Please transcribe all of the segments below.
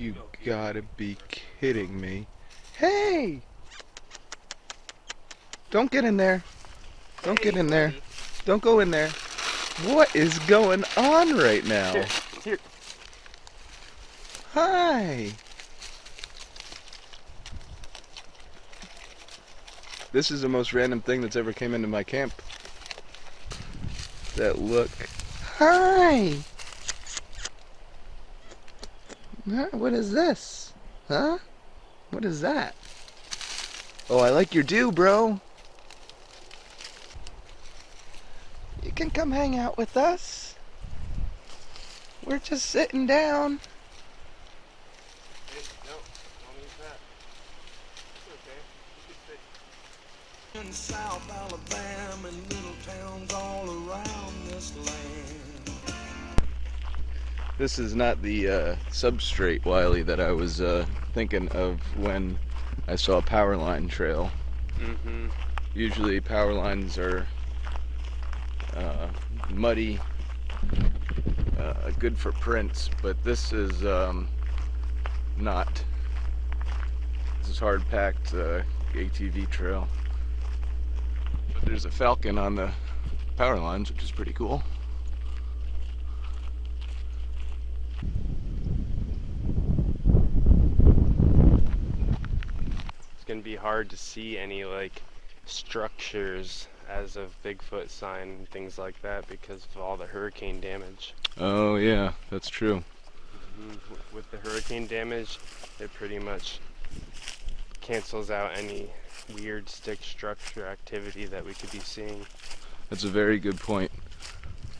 You gotta be kidding me. Hey! Don't get in there. Don't get in there. Don't go in there. What is going on right now? Here. Hi! This is the most random thing that's ever came into my camp. That look. Hi! Huh? What is this? Huh? What is that? Oh, I like your do, bro. You can come hang out with us. We're just sitting down. Hey, no, don't eat that. It's okay. You can stay. In South Alabama and little towns all around this land. This is not the substrate Wiley that I was thinking of when I saw a power line trail. Mm-hmm. Usually power lines are muddy, good for prints, but this is not. This is hard-packed ATV trail. But there's a falcon on the power lines, which is pretty cool. It's gonna be hard to see any like structures as of Bigfoot sign and things like that because of all the hurricane damage. Oh yeah, that's true. With the hurricane damage, it pretty much cancels out any weird stick structure activity that we could be seeing. That's a very good point.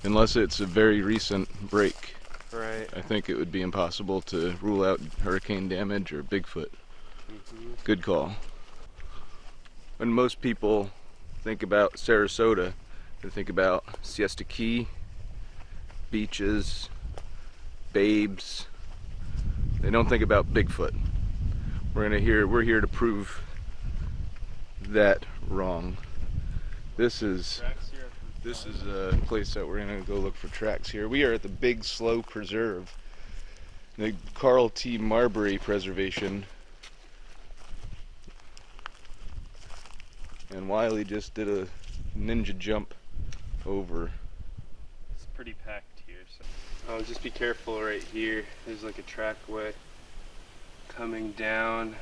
Unless it's a very recent break, Right. I think it would be impossible to rule out hurricane damage or Bigfoot. Mm-hmm. Good call. When most people think about Sarasota, they think about Siesta Key, beaches, babes. They don't think about Bigfoot. We're here to prove that wrong. This is a place that we're gonna go look for tracks here. We are at the Big Slough Preserve, the Carl T. Marbury Preservation. And Wiley just did a ninja jump over. It's pretty packed here, so just be careful right here. There's like a trackway coming down.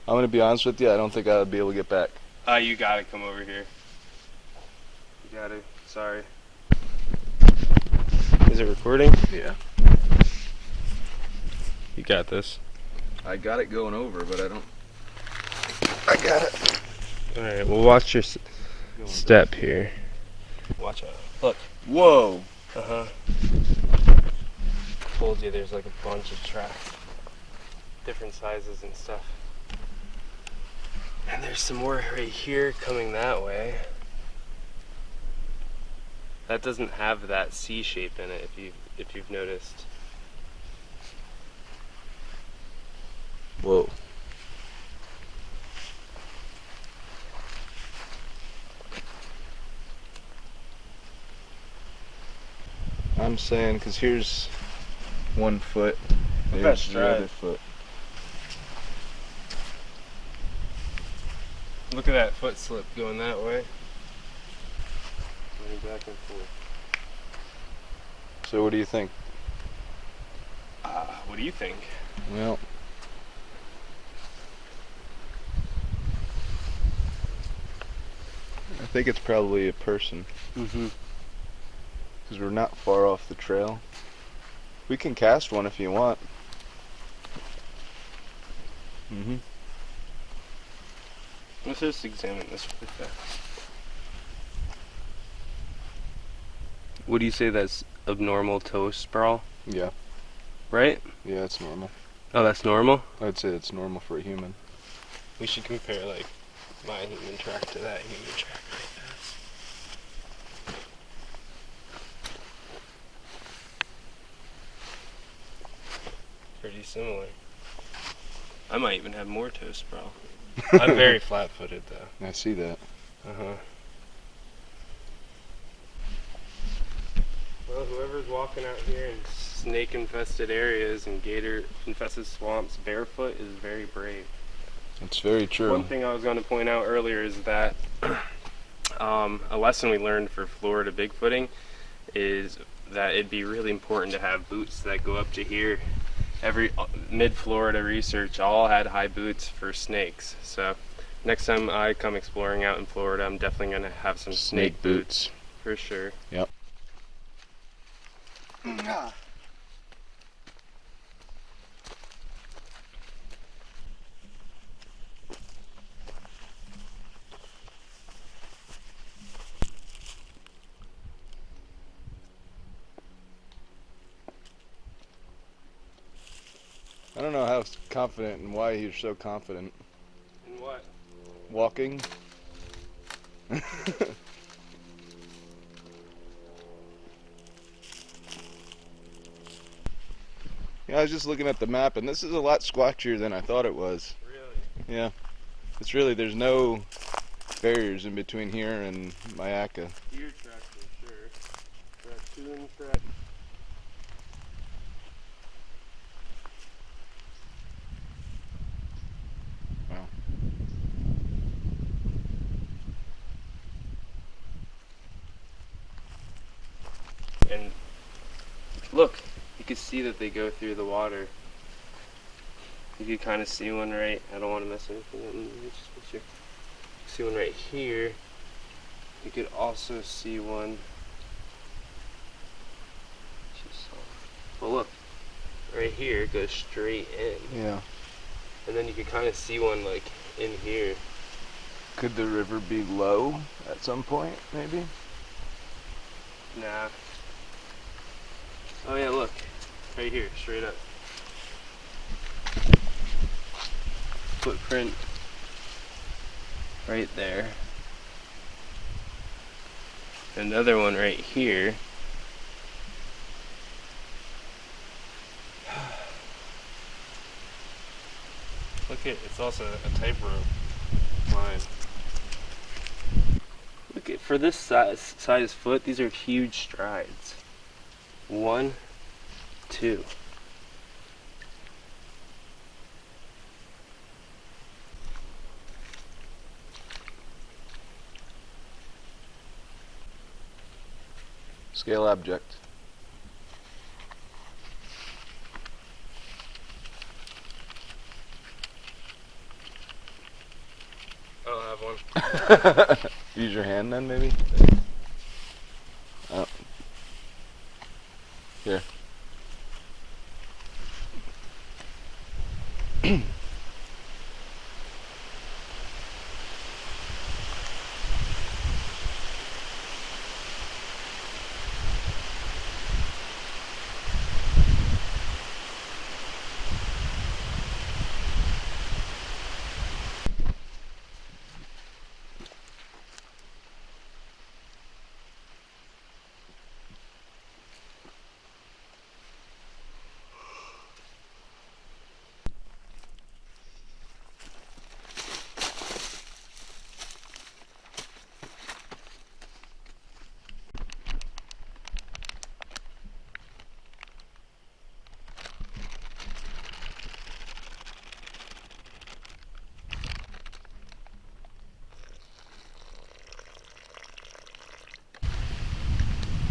I'm gonna be honest with you, I don't think I would be able to get back. You gotta come over here. You gotta. Sorry. Is it recording? Yeah. You got this. I got it going over, but I got it. Alright, well watch your step here. Watch out. Look. Whoa. Uh-huh. Told you there's like a bunch of tracks. Different sizes and stuff. And there's some more right here coming that way. That doesn't have that C shape in it if you've noticed. Whoa. I'm saying, because here's one foot, there's the other foot. Look at that foot slip going that way. Going back and forth. So what do you think? What do you think? Well, I think it's probably a person. Mm-hmm. Because we're not far off the trail. We can cast one if you want. Mm-hmm. Let's just examine this really fast. What do you say that's abnormal toe sprawl? Yeah. Right? Yeah, it's normal. Oh, that's normal? I'd say it's normal for a human. We should compare like my human track to that human track right fast. Pretty similar. I might even have more toe sprawl. I'm very flat-footed though. I see that. Uh-huh. Well, whoever's walking out here and snake infested areas and gator infested swamps, Barefoot is very brave. It's very true. One thing I was going to point out earlier is that a lesson we learned for Florida bigfooting is that it'd be really important to have boots that go up to here. Every mid-Florida research all had high boots for snakes. So next time I come exploring out in Florida, I'm definitely going to have some snake boots for sure. Yep. I don't know how confident and why you're so confident. And what? Walking. Yeah, I was just looking at the map, and this is a lot squatchier than I thought it was. Really? Yeah. It's really, there's no barriers in between here and Myakka. Deer tracks for sure. Raccoon track. Wow. And look, you can see that they go through the water. You can kind of see one right. I don't want to mess anything up. Let me just put you see one right here. You could also see one. Well, look, right here it goes straight in. Yeah. And then you can kind of see one like in here. Could the river be low at some point, maybe? Nah. Oh yeah, look. Right here, straight up. Footprint right there. Another one right here. Look at, it's also a tightrope line. Look at, for this size foot, these are huge strides. 1, 2. Scale object. I don't have one. Use your hand then, maybe? Oh. Here.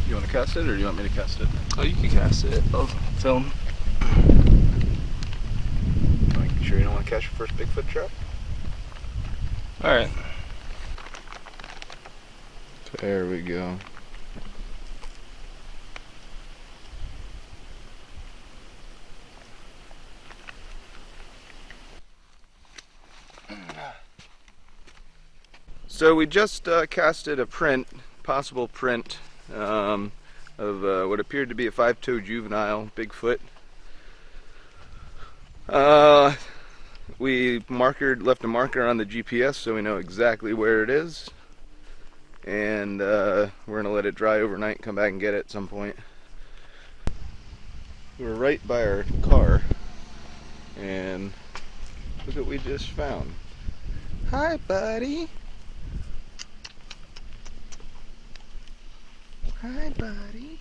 You want to cast it, or do you want me to cast it? Oh, you can cast it. I'll film. You sure you don't want to catch your first Bigfoot trap? Alright. There we go. So we just casted a print, possible print, of what appeared to be a 5-toe juvenile Bigfoot. We left a marker on the GPS so we know exactly where it is, and we're going to let it dry overnight and come back and get it at some point. We're right by our car, and look what we just found. Hi, buddy. Hi, buddy.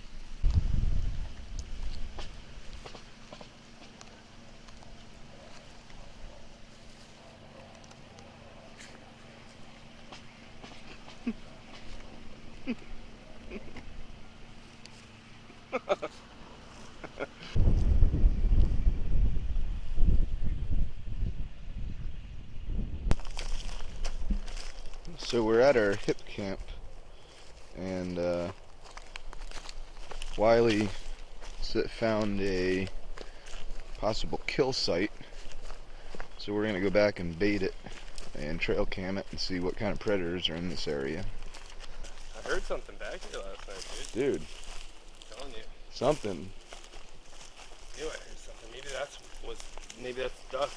So we're at our hip camp, and Wiley found a possible kill site. So we're gonna go back and bait it and trail cam it and see what kind of predators are in this area. I heard something back here last night, dude. Dude, I'm telling you. something. I knew I heard something. Maybe that's duck.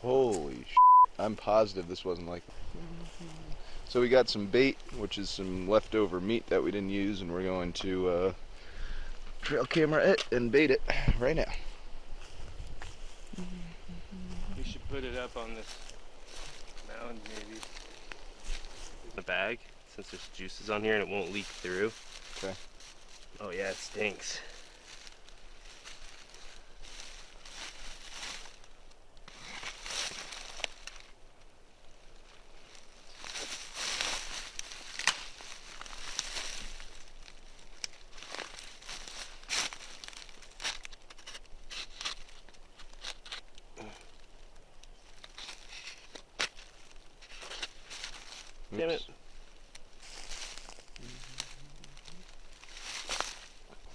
Holy shit. I'm positive this wasn't like. So we got some bait, which is some leftover meat that we didn't use, and we're going to trail camera it and bait it right now. We should put it up on this mound, maybe. The bag, since there's juices on here and it won't leak through. Okay. Oh yeah, it stinks. Damn it.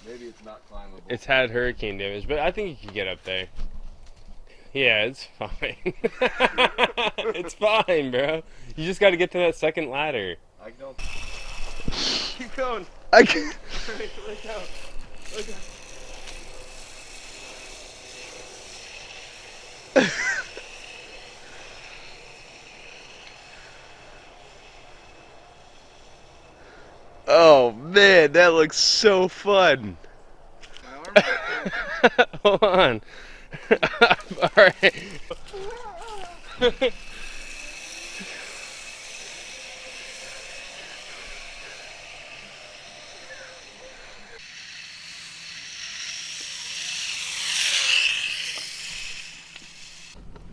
Maybe it's not climbable. It's had hurricane damage, but I think you can get up there. Yeah, it's fine. It's fine, bro. You just got to get to that second ladder. I don't. Keep going. I can. Look out. Look out. Oh man, that looks so fun. Hold on. Alright.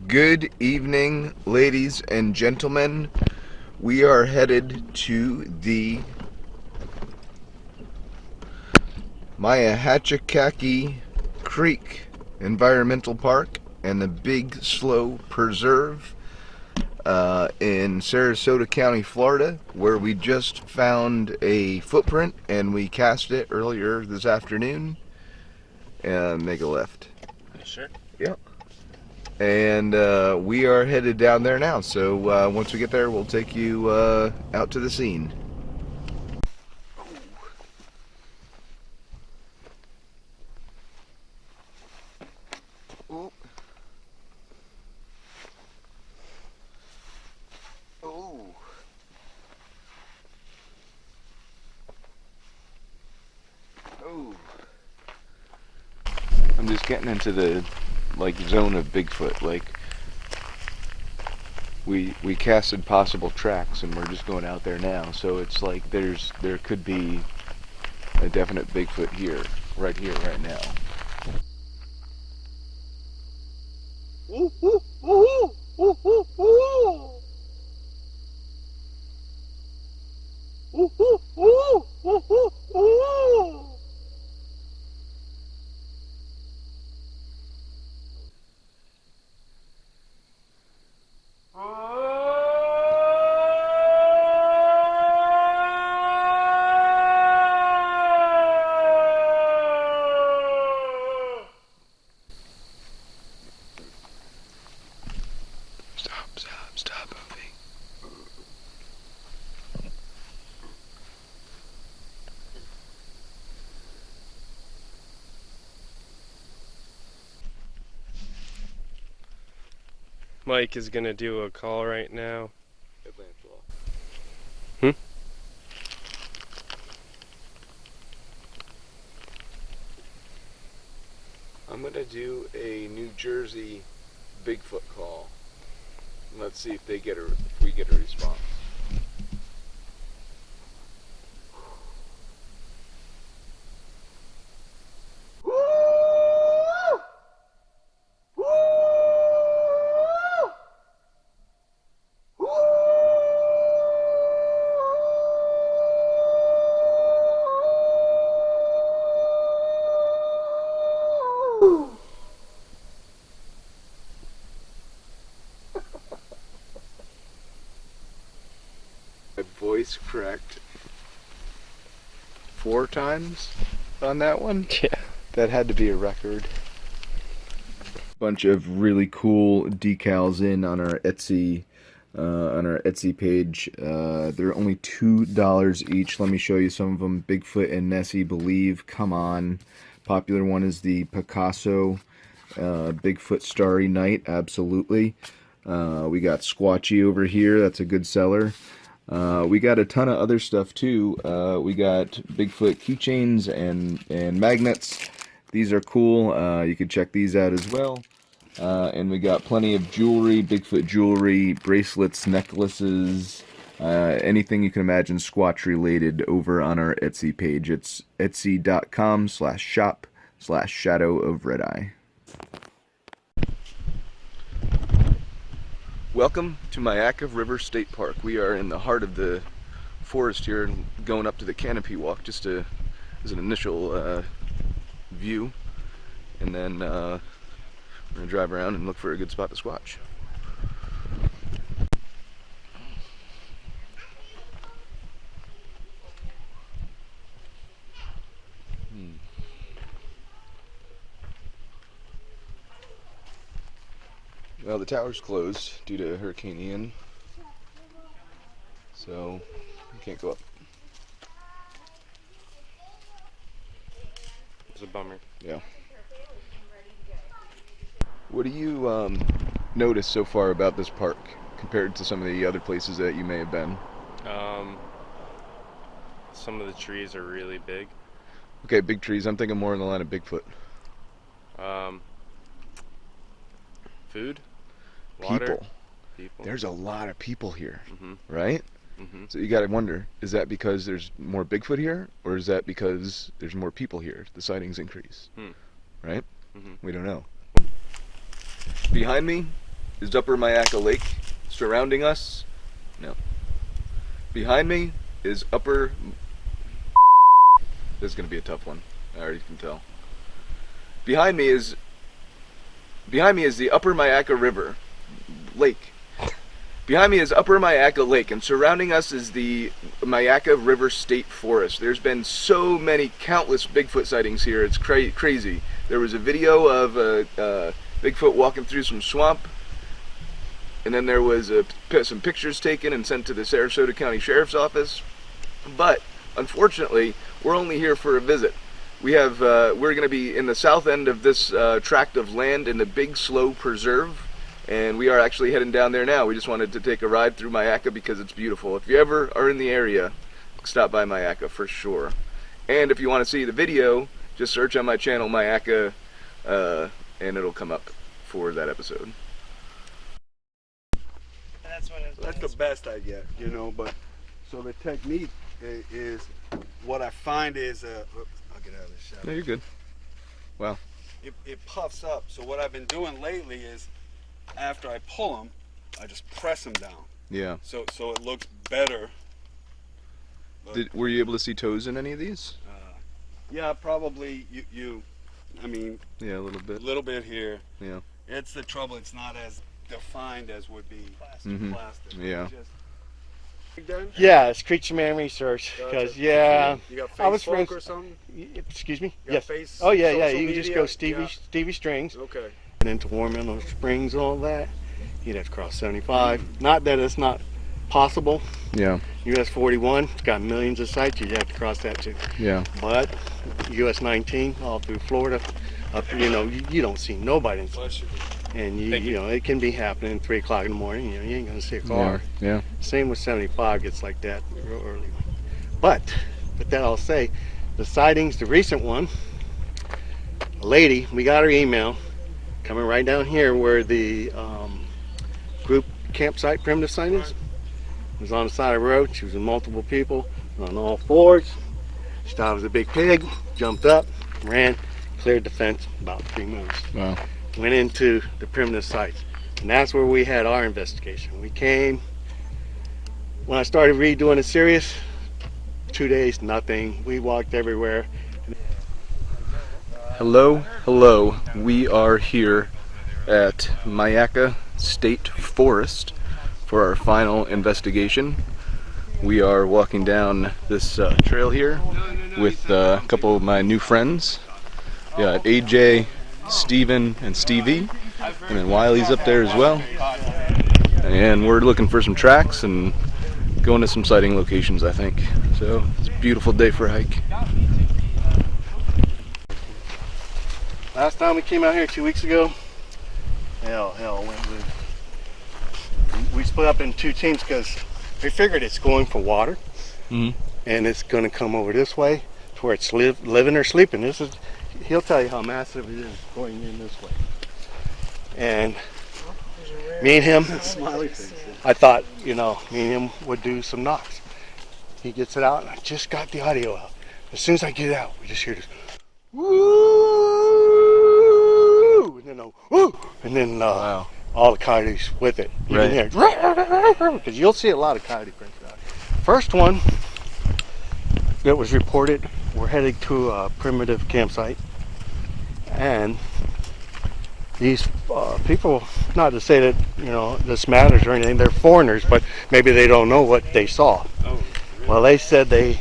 Good evening, ladies and gentlemen. We are headed to the Myakkahatchee Creek Environmental Park and the Big Slough Preserve in Sarasota County, Florida, where we just found a footprint and we cast it earlier this afternoon. And make a left. You sure? Yep. And we are headed down there now. So once we get there, we'll take you out to the scene. I'm just getting into the zone of Bigfoot. Like we casted possible tracks and we're just going out there now. So it's like there could be a definite Bigfoot here, right now. Ooh, ooh, ooh, ooh, ooh, ooh. Ooh, ooh, ooh, ooh, ooh, ooh. Stop moving. Mike is gonna do a call right now. I'm gonna do a New Jersey Bigfoot call. Let's see if we get a response. That's correct. 4 times on that one? Yeah. That had to be a record. Bunch of really cool decals in on our Etsy page. They're only $2 each. Let me show you some of them. Bigfoot and Nessie Believe. Come on. Popular one is the Picasso Bigfoot Starry Night. Absolutely. We got Squatchy over here. That's a good seller. We got a ton of other stuff too. We got Bigfoot keychains and magnets. These are cool. You can check these out as well. And we got plenty of jewelry, Bigfoot jewelry, bracelets, necklaces, anything you can imagine Squatch related over on our Etsy page. It's etsy.com/shop/shadow of red eye. Welcome to Myakkahatchee River State Park. We are in the heart of the forest here, going up to the canopy walk just as an initial view, and then we're going to drive around and look for a good spot to squatch. Well, the tower's closed due to Hurricane Ian, so you can't go up. It's a bummer. Yeah. What do you notice so far about this park compared to some of the other places that you may have been? Some of the trees are really big. Okay, big trees. I'm thinking more in the line of Bigfoot. Food, water, people. There's a lot of people here, Mhm. right? Mhm. So you got to wonder, is that because there's more Bigfoot here, or is that because there's more people here? The sightings increase, right? Mhm. We don't know. Behind me is Upper Myakkahatchee Lake. Surrounding us, no. Behind me is Upper. This is going to be a tough one. I already can tell. Behind me is the Upper Myakkahatchee River Lake. Behind me is Upper Myakkahatchee Lake, and surrounding us is the Myakkahatchee River State Forest. There's been so many, countless Bigfoot sightings here. It's crazy. There was a video of Bigfoot walking through some swamp, and then there was some pictures taken and sent to the Sarasota County Sheriff's Office. But unfortunately, we're only here for a visit. We're going to be in the south end of this tract of land in the Big Slough Preserve, and we are actually heading down there now. We just wanted to take a ride through Myakkahatchee because it's beautiful. If you ever are in the area, stop by Myakkahatchee for sure. And if you want to see the video, just search on my channel Myakkahatchee, and it'll come up for that episode. That's the best I get, you know. But so the technique is what I find is I'll get out of this shadow. No, you're good. Wow. It puffs up. So what I've been doing lately is after I pull them, I just press them down. Yeah. So it looks better. Were you able to see toes in any of these? Yeah, probably I mean, Yeah, a little bit. a little bit here. Yeah. It's the trouble. It's not as defined as would be plastic. Yeah. Yeah, it's creature man research. Because Gotcha. yeah, You got I was Facebook friends. or something? Excuse me. You got Yes. face- Oh yeah, yeah. social You can just media? go Yeah. Stevie Strings, Okay. and into Warm Springs, all that. You'd have to cross 75. Not that it's not possible. Yeah. US 41, it's got millions of sites. You'd have to cross that too. Yeah. But US 19, all through Florida, up you don't see nobody. Bless you. And Thank you. you know, it can be happening 3 o'clock in the morning. You know, you ain't gonna see a car. Yeah. Same with 75 gets like that real early. But that I'll say, the sightings, the recent one, a lady, we got her email coming right down here where the group campsite primitive site is. It was on the side of the road. She was with multiple people on all fours. She thought it was a big pig, jumped up, ran, cleared the fence about 3 moves. Wow. Went into the primitive sites, and that's where we had our investigation. We came, when I started redoing it serious, 2 days, nothing. We walked everywhere. Hello. We are here at Myakkahatchee State Forest for our final investigation. We are walking down this trail here with a couple of my new friends. We got AJ, Steven, and Stevie, and then Wiley's up there as well. And we're looking for some tracks and going to some sighting locations, I think. So it's a beautiful day for a hike. Last time we came out here 2 weeks ago, we split up in two teams because we figured it's going for water, and it's going to come over this way to where it's living or sleeping. He'll tell you how massive it is going in this way. And me and him, I thought, me and him would do some knocks. He gets it out, and I just got the audio out. As soon as I get it out, we just hear this woo, and then a woo, and then Wow. all the coyotes with it. You can hear because you'll see a lot of coyote prints out. First one that was reported, we're heading to a primitive campsite, and these people, not to say that this matters or anything, they're foreigners, but maybe they don't know what they saw. Oh, really? Well, they said they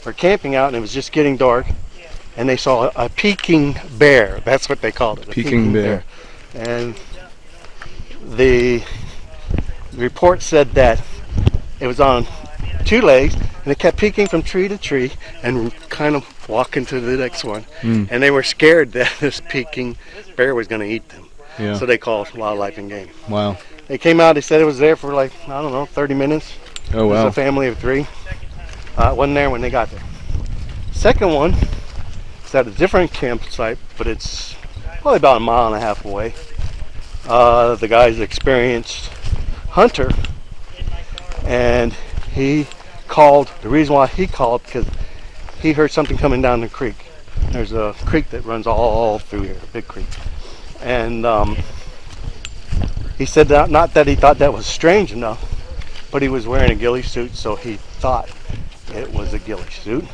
were camping out and it was just getting dark, and they saw a peking bear. That's what they called it, a Peking bear. And the report said that it was on two legs and it kept peeking from tree to tree and kind of walking to the next one. And they were scared that this peking bear was going to eat them. Yeah. So they called Wildlife and Game. Wow. They came out, they said it was there for 30 minutes. Oh It was wow. a family of three. It wasn't there when they got there. Second one is at a different campsite, but it's probably about 1.5 miles away. The guy's experienced hunter, and he called. The reason why he called, because he heard something coming down the creek. There's a creek that runs all through here, a big creek. And he said that, not that he thought that was strange enough, but he was wearing a ghillie suit, so he thought it was a ghillie suit.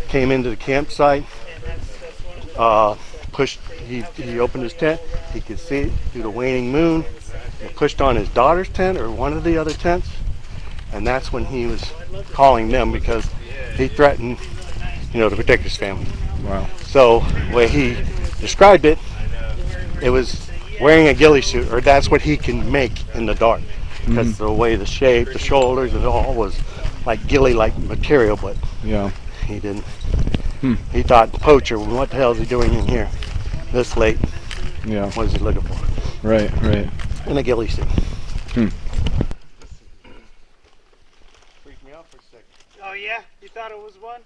Came into the campsite, he opened his tent, he could see it through the waning moon. He pushed on his daughter's tent or one of the other tents, and that's when he was calling them because he threatened, to protect his family. Wow. So the way he described it, it was wearing a ghillie suit, or that's what he can make in the dark, because the way the shape, the shoulders, it all was like ghillie-like material, but Yeah. he didn't. He thought, poacher, what the hell is he doing in here this late? Yeah. What is he looking for? Right. Right. In a ghillie suit. Hmm. Freaked me out for a second. Oh yeah? You thought it was one?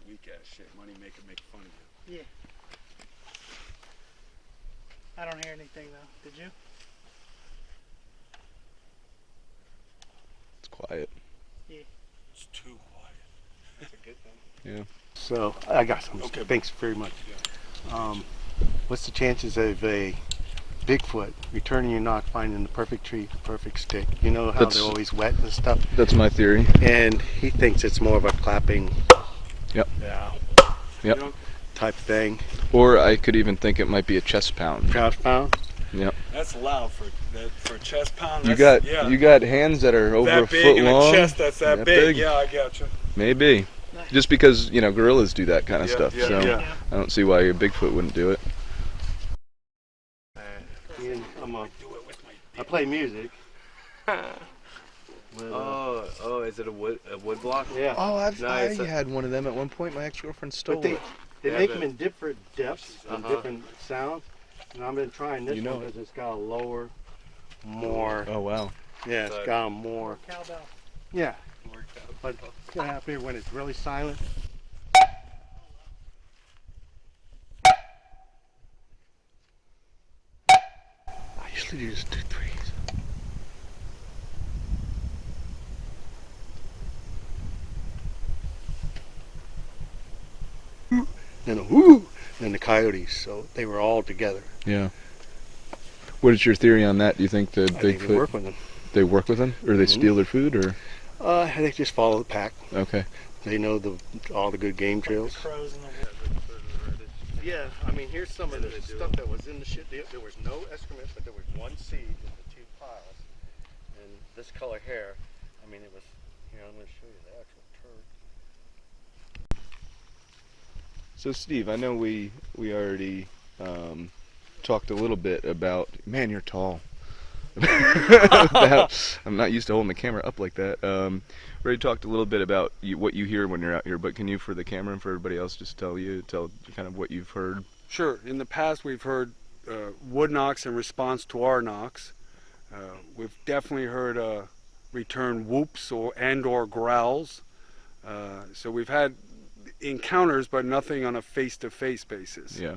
Weak ass shit. Money maker make fun of you. Yeah. I don't hear anything though. Did you? It's quiet. It's too quiet. That's a good thing. Yeah. So I got some. Okay. Thanks very much. What's the chances of a Bigfoot returning your knock, finding the perfect tree, the perfect stick? You know how That's- they're always wet and stuff. That's my theory. And he thinks it's more of a clapping. Yep. Yeah. Yep. Type thing. Or I could even think it might be a chest pound. Chest pound. Yep. That's loud for a chest pound. You That's- got you got hands that are over that a big foot and long. a chest that's that big. Yeah, I got you. Maybe. Just because gorillas do that kind of Yeah, stuff. yeah, So yeah. I don't see why your Bigfoot wouldn't do it. I play music. Oh, is it a wood block? Yeah. Oh, Nice. I had one of them at one point. My ex-girlfriend stole But they Yeah, make but- them in different depths and different sounds. And I've been trying this You know one it. because it's got a lower, more. Oh wow. Yeah, it's got a more. Cowbell. Yeah. But it's gonna happen when it's really silent. I usually do just 2 threes. Then a whoo, then the coyotes. So they were all together. Yeah. What is your theory on that? Do you think the I think they Bigfoot work with them. they work with them, or they steal their food, or They just follow the pack. okay? They know all the good game trails. Crows in the Yeah, I mean, here's some of the stuff that was in the shit. There was no excrement, but there was one seed in the 2 piles. And this color hair, I mean, it was, here, I'm going to show you the actual turd. So Steve, I know we already talked a little bit about, man, you're tall. I'm not used to holding the camera up like that. We already talked a little bit about what you hear when you're out here, but can you, for the camera and for everybody else, just tell kind of what you've heard? Sure. In the past, we've heard wood knocks in response to our knocks. We've definitely heard return whoops or growls. So we've had encounters, but nothing on a face-to-face basis. Yeah.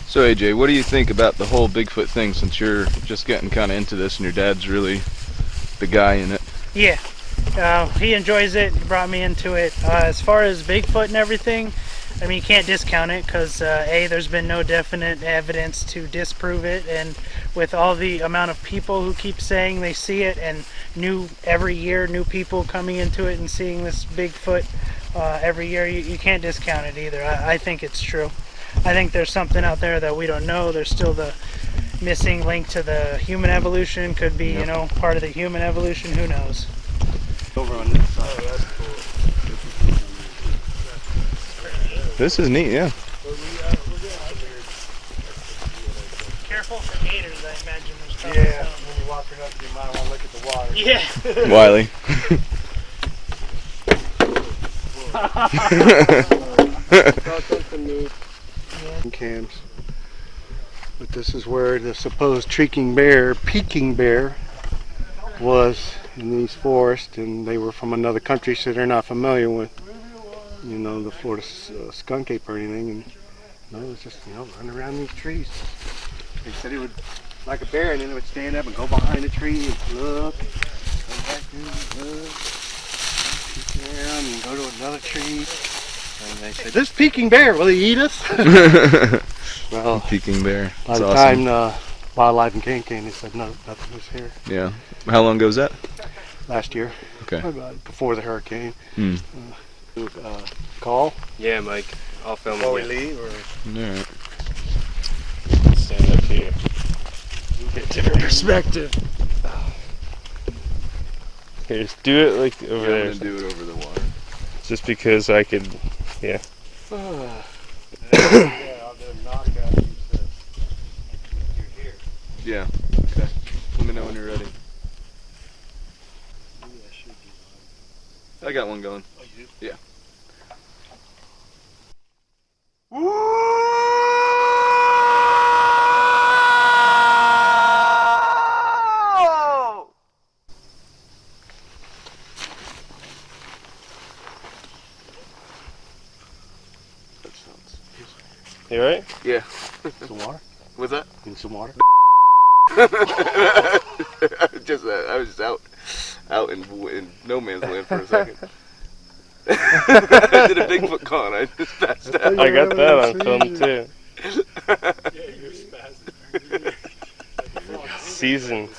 So AJ, what do you think about the whole Bigfoot thing, since you're just getting kind of into this and your dad's really the guy in it? Yeah. He enjoys it. He brought me into it. As far as Bigfoot and everything, I mean, you can't discount it because A, there's been no definite evidence to disprove it, and with all the amount of people who keep saying they see it, and every year new people coming into it and seeing this Bigfoot every year, you can't discount it either. I think it's true. I think there's something out there that we don't know. There's still the missing link to the human evolution. Could be, you know, part of the human evolution. Who knows? Over on this side. Oh, that's cool. This is neat, yeah. Careful for gators, I imagine. There's probably Yeah, some. when you're walking up, you might want to look at the water. Yeah. Wiley. Cams. But this is where the supposed peking bear was in these forests, and they were from another country, so they're not familiar with, you know, the Florida skunk ape or anything. And no, it was just, you know, running around these trees. They said it would, like a bear, and then it would stand up and go behind the tree and look, go back and look, keep around and go to another tree. And they said, "This peking bear, will he eat us?" Well, Peking bear. by That's the awesome. time Wildlife and Game came, they said no, nothing was here. Yeah. How long ago was that? Last year, Okay. before the hurricane. Hmm. Call Yeah, Mike. I'll film before we it. leave, or Alright. Stand up here. Get different perspective. Here, just do it like over I'm there. gonna do it over the water. Just because I could, yeah. yeah, I'll do a knockout. You're here. Yeah. Okay. Let me know when you're ready. Maybe I should do I got one going. Oh, you do? Yeah. That sounds. You alright? Yeah. Some water? What's that? Need some water? I was just out in no man's land for a second. I did a Bigfoot con. I just passed out. I got that on film too. Season.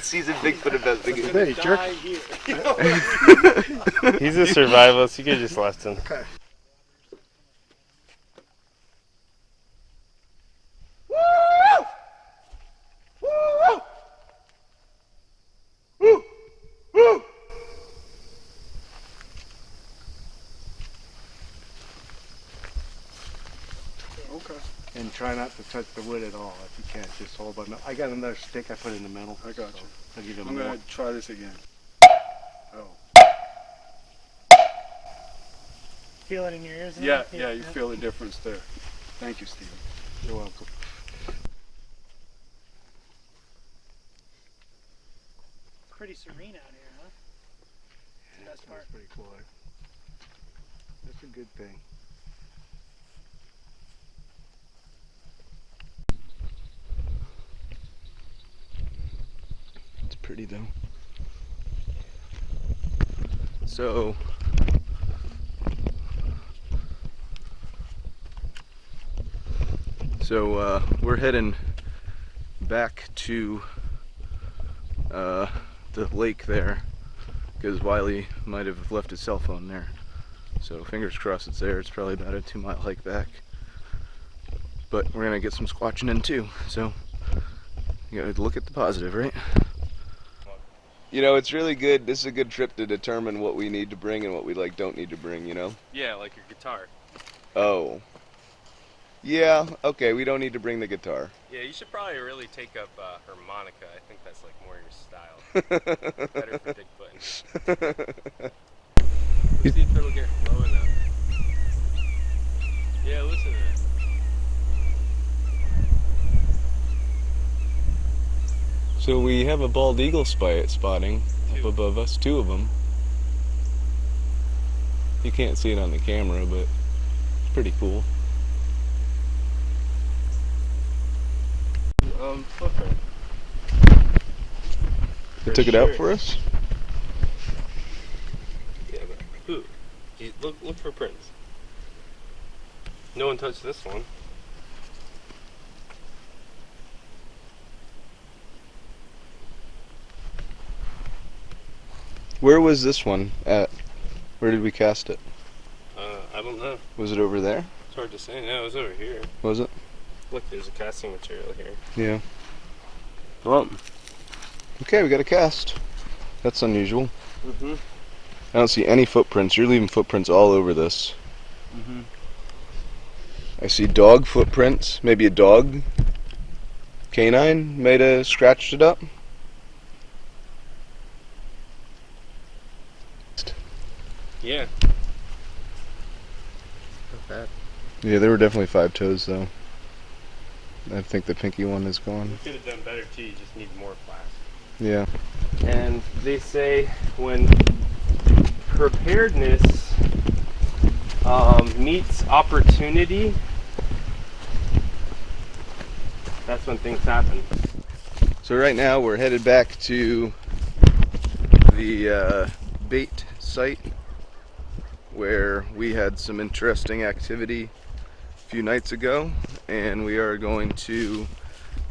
Seasoned Bigfoot investigator. Hey, jerk. He's a survivalist. You could just left him. Okay. Okay. And try not to touch the wood at all if you can. Just hold by. I got another stick I put in the middle. I got you. I'll give you I'm more. gonna try this again. Oh. Feel it in your ears? now? Yeah, you feel the difference there. Thank you, Stephen. You're welcome. It's pretty serene out here, huh? Best part. That's pretty cool. That's a good thing. It's pretty though. So we're heading back to the lake there because Wiley might have left his cell phone there. So fingers crossed it's there. It's probably about a 2-mile hike back. but we're gonna get some squatching in too. So you gotta look at the positive, right? You know, it's really good. This is a good trip to determine what we need to bring and what we like don't need to bring. You know? Yeah, like your guitar. Oh. Yeah. Okay. We don't need to bring the guitar. Yeah, you should probably really take up harmonica. I think that's like more your style. Better for Bigfoot. Let's see if it'll get low enough. Yeah, listen to that. So we have a bald eagle spotting up above us, 2 of them. You can't see it on the camera, but it's pretty cool. Footprint. They took it out for us? Yeah, but ooh, look for prints. No one touched this one. Where was this one at? Where did we cast it? I don't know. Was it over there? It's hard to say. No, it was over here. Was it? Look, there's a casting material here. Yeah. Well. Okay, we got a cast. That's unusual. Mm-hmm. I don't see any footprints. You're leaving footprints all over this. Mm-hmm. I see dog footprints. Maybe a dog. Canine might have scratched it up. Yeah. Not bad. Yeah, there were definitely 5 toes though. I think the pinky one is gone. You could have done better too. You just need more flash. Yeah. And they say when preparedness meets opportunity, that's when things happen. So right now we're headed back to the bait site where we had some interesting activity a few nights ago, and we are going to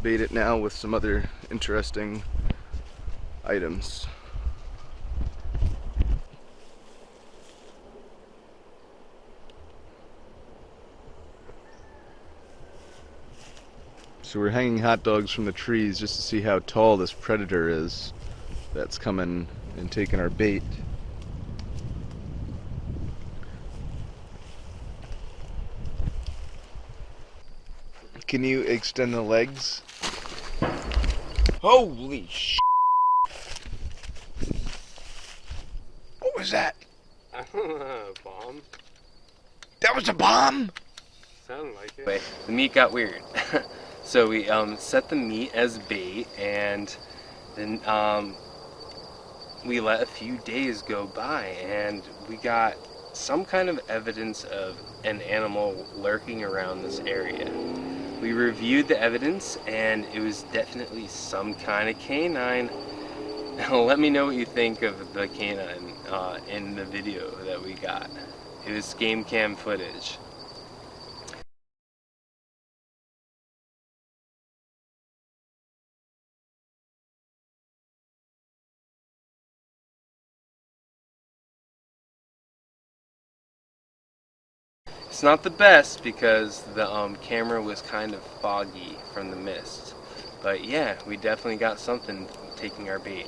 bait it now with some other interesting items. So we're hanging hot dogs from the trees just to see how tall this predator is that's coming and taking our bait. Can you extend the legs? Holy sh! What was that? Bomb? That was a bomb? Sounded like it. The meat got weird. So we set the meat as bait, and then we let a few days go by, and we got some kind of evidence of an animal lurking around this area. We reviewed the evidence, and it was definitely some kind of canine. Let me know what you think of the canine in the video that we got. It was game cam footage. It's not the best because the camera was kind of foggy from the mist. But yeah, we definitely got something taking our bait.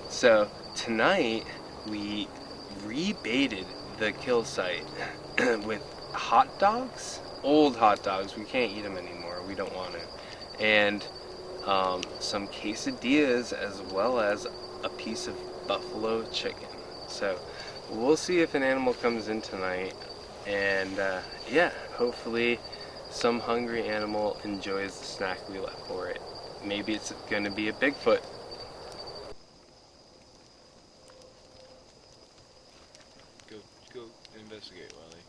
So tonight we rebaited the kill site with hot dogs, old hot dogs. We can't eat them anymore. We don't want to. And some quesadillas, as well as a piece of buffalo chicken. So we'll see if an animal comes in tonight. And yeah, hopefully some hungry animal enjoys the snack we left for it. Maybe it's gonna be a Bigfoot. Go investigate, Wiley.